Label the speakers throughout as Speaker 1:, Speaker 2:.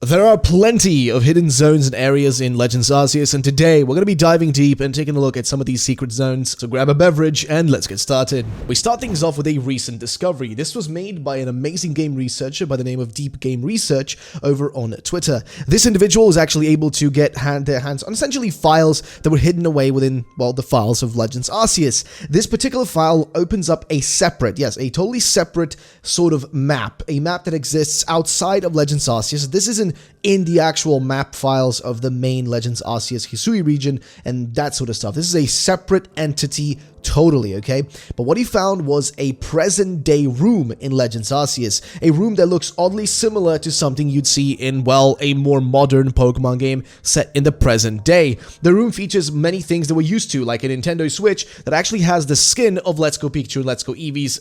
Speaker 1: There are plenty of hidden zones and areas in Legends Arceus, and today we're going to be diving deep and taking a look at some of these secret zones. So grab a beverage and let's get started. We start things off with a recent discovery. This was made by an amazing game researcher by the name of Deep Game Research over on Twitter. This individual was actually able to get their hands on essentially files that were hidden away within, well, the files of Legends Arceus. This particular file opens up a separate, yes, a totally separate sort of map, a map that exists outside of Legends Arceus. This isn't in the actual map files of the main Legends Arceus Hisui region and that sort of stuff. This is a separate entity totally, okay? But what he found was a present-day room in Legends Arceus, a room that looks oddly similar to something you'd see in, well, a more modern Pokemon game set in the present day. The room features many things that we're used to, like a Nintendo Switch that actually has the skin of Let's Go Pikachu and Let's Go Eevee's,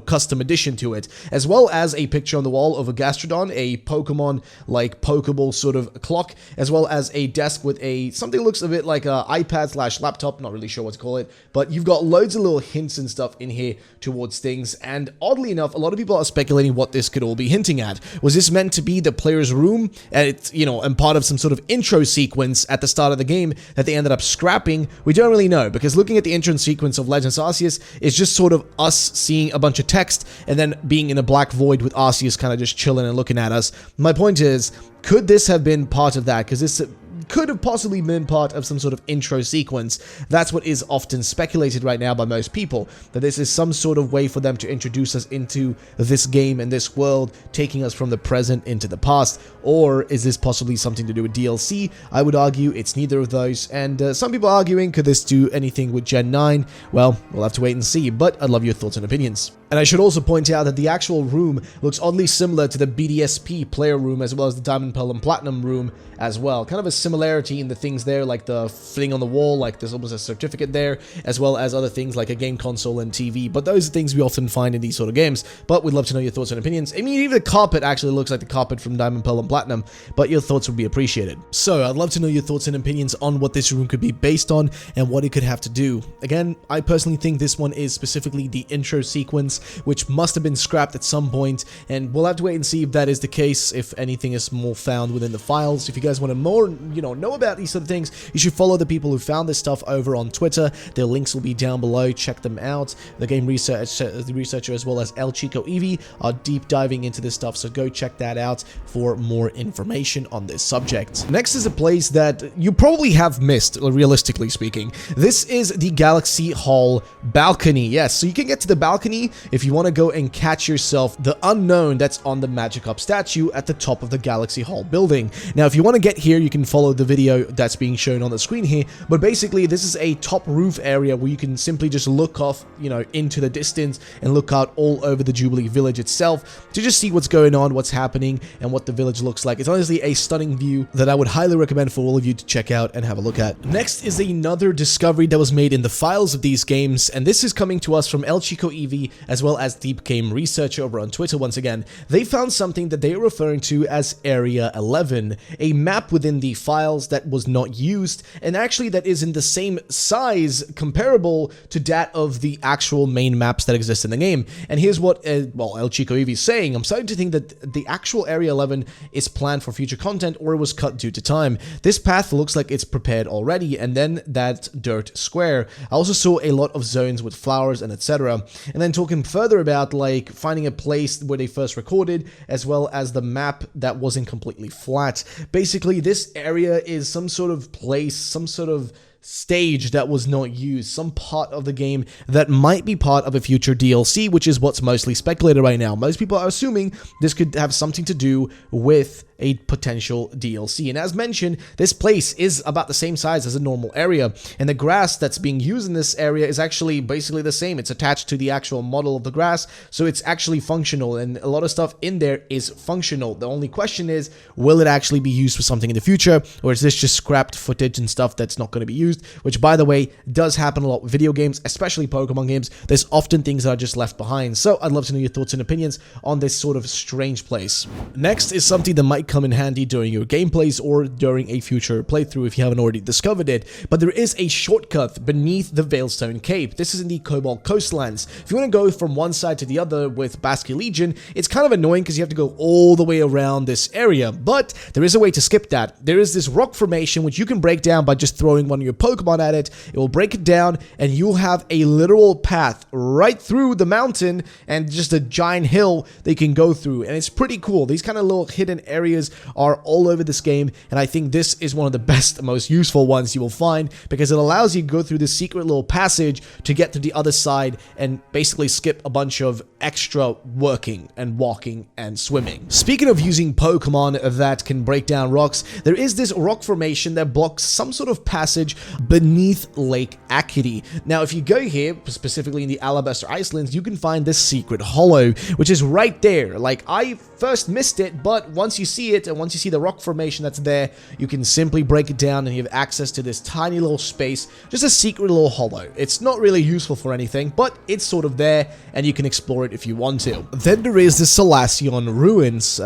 Speaker 1: custom edition to it, as well as a picture on the wall of a Gastrodon, a Pokemon-like Pokeball sort of clock, as well as a desk with something that looks a bit like an iPad/laptop, not really sure what to call it, but you've got loads of little hints and stuff in here towards things, and oddly enough, a lot of people are speculating what this could all be hinting at. Was this meant to be the player's room, and it's, and part of some sort of intro sequence at the start of the game that they ended up scrapping? We don't really know, because looking at the intro sequence of Legends Arceus is just sort of us seeing a bunch of text, and then being in a black void with Arceus kind of just chilling and looking at us. My point is, could this have been part of that? Because this could have possibly been part of some sort of intro sequence. That's what is often speculated right now by most people, that this is some sort of way for them to introduce us into this game and this world, taking us from the present into the past. Or is this possibly something to do with DLC? I would argue it's neither of those, and some people are arguing, could this do anything with Gen 9? Well, we'll have to wait and see, but I'd love your thoughts and opinions. And I should also point out that the actual room looks oddly similar to the BDSP player room, as well as the Diamond, Pearl, and Platinum room as well. Kind of a similarity in the things there, like the thing on the wall, like there's almost a certificate there, as well as other things like a game console and TV. But those are things we often find in these sort of games. But we'd love to know your thoughts and opinions. I mean, even the carpet actually looks like the carpet from Diamond, Pearl, and Platinum, but your thoughts would be appreciated. So I'd love to know your thoughts and opinions on what this room could be based on and what it could have to do. Again, I personally think this one is specifically the intro sequence, which must have been scrapped at some point, and we'll have to wait and see if that is the case, if anything is more found within the files. If you guys want to more, know about these sort of things, you should follow the people who found this stuff over on Twitter. Their links will be down below. Check them out. The game researcher as well as El Chico Eevee are deep diving into this stuff, so go check that out for more information on this subject. Next is a place that you probably have missed, realistically speaking. This is the Galaxy Hall balcony. Yes, so you can get to the balcony if you want to go and catch yourself the unknown that's on the Magikarp statue at the top of the Galaxy Hall building. Now, if you want to get here, you can follow the video that's being shown on the screen here, but basically this is a top roof area where you can simply just look off, into the distance and look out all over the Jubilee Village itself to just see what's going on, what's happening, and what the village looks like. It's honestly a stunning view that I would highly recommend for all of you to check out and have a look at. Next is another discovery that was made in the files of these games, and this is coming to us from El Chico Eevee as well as Deep Game Research over on Twitter once again. They found something that they are referring to as Area 11, a map within the files that was not used, and actually that is in the same size, comparable to that of the actual main maps that exist in the game. And here's what, El Chico Eevee is saying: I'm starting to think that the actual Area 11 is planned for future content, or it was cut due to time. This path looks like it's prepared already, and then that dirt square. I also saw a lot of zones with flowers and etc. And then talking further about like finding a place where they first recorded, as well as the map that wasn't completely flat. Basically, this area is some sort of place, some sort of stage that was not used, some part of the game that might be part of a future DLC, which is what's mostly speculated right now. Most people are assuming this could have something to do with a potential DLC. And as mentioned, this place is about the same size as a normal area, and the grass that's being used in this area is actually basically the same. It's attached to the actual model of the grass, so it's actually functional, and a lot of stuff in there is functional. The only question is, will it actually be used for something in the future, or is this just scrapped footage and stuff that's not going to be used? unused, which by the way, does happen a lot with video games, especially Pokemon games. There's often things that are just left behind. So I'd love to know your thoughts and opinions on this sort of strange place. Next is something that might come in handy during your gameplays or during a future playthrough if you haven't already discovered it, but there is a shortcut beneath the Veilstone Cape. This is in the Cobalt Coastlands. If you want to go from one side to the other with Basque Legion, it's kind of annoying because you have to go all the way around this area, but there is a way to skip that. There is this rock formation which you can break down by just throwing one of your Pokemon at it. It will break it down and you'll have a literal path right through the mountain and just a giant hill that you can go through, and it's pretty cool. These kind of little hidden areas are all over this game, and I think this is one of the best, most useful ones you will find because it allows you to go through this secret little passage to get to the other side and basically skip a bunch of extra working and walking and swimming. Speaking of using Pokemon that can break down rocks, there is this rock formation that blocks some sort of passage beneath Lake Akiri. Now, if you go here, specifically in the Alabaster Icelands, you can find this secret hollow, which is right there. Like, I first missed it, but once you see it, and once you see the rock formation that's there, you can simply break it down and you have access to this tiny little space, just a secret little hollow. It's not really useful for anything, but it's sort of there, and you can explore it if you want to. Then there is the Selassian Ruins.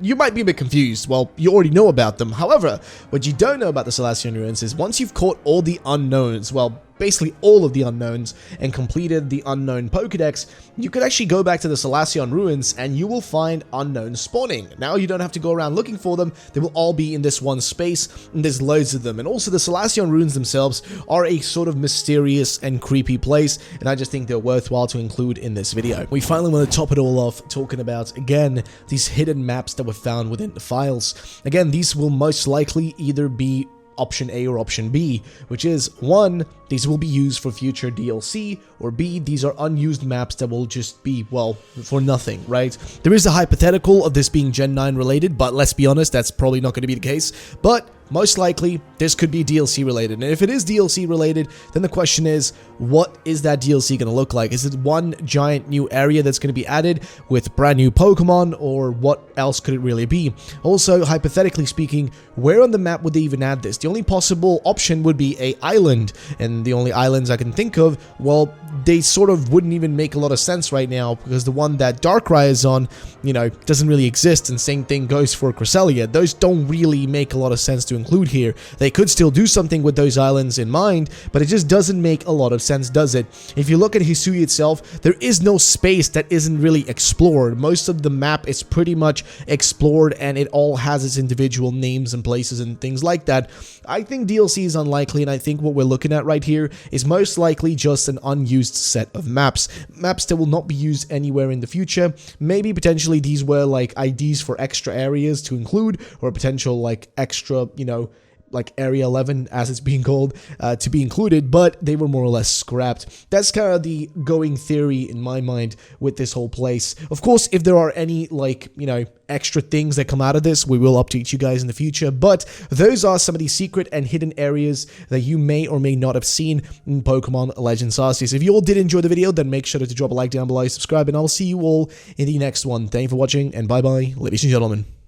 Speaker 1: You might be a bit confused. Well, you already know about them. However, what you don't know about the Selassian Ruins is once you've caught all the unknowns, well, basically all of the unknowns, and completed the unknown Pokedex, you could actually go back to the Selassian Ruins and you will find unknown spawning. Now you don't have to go around looking for them, they will all be in this one space, and there's loads of them. And also the Selassian Ruins themselves are a sort of mysterious and creepy place, and I just think they're worthwhile to include in this video. We finally want to top it all off talking about, again, these hidden maps that were found within the files. Again, these will most likely either be option A or option B, which is 1, these will be used for future DLC, or B, these are unused maps that will just be, well, for nothing, right? There is a hypothetical of this being Gen 9 related, but let's be honest, that's probably not going to be the case, but most likely, this could be DLC related. And if it is DLC related, then the question is, what is that DLC going to look like? Is it one giant new area that's going to be added with brand new Pokemon, or what else could it really be? Also, hypothetically speaking, where on the map would they even add this? The only possible option would be an island, and the only islands I can think of, well, they sort of wouldn't even make a lot of sense right now, because the one that Darkrai is on, you know, doesn't really exist, and same thing goes for Cresselia. Those don't really make a lot of sense to include here. They could still do something with those islands in mind, but it just doesn't make a lot of sense, does it? If you look at Hisui itself, there is no space that isn't really explored. Most of the map is pretty much explored, and it all has its individual names and places and things like that. I think DLC is unlikely, and I think what we're looking at right here is most likely just an unused set of maps that will not be used anywhere in the future. Maybe potentially these were like IDs for extra areas to include, or potential like extra, you know, like Area 11 as it's being called, to be included, but they were more or less scrapped. That's kind of the going theory in my mind with this whole place. Of course, if there are any, like, you know, extra things that come out of this, we will update you guys in the future, but those are some of the secret and hidden areas that you may or may not have seen in Pokemon Legends Arceus. If you all did enjoy the video, then make sure to drop a like down below, subscribe, and I'll see you all in the next one. Thank you for watching, and bye bye, ladies and gentlemen.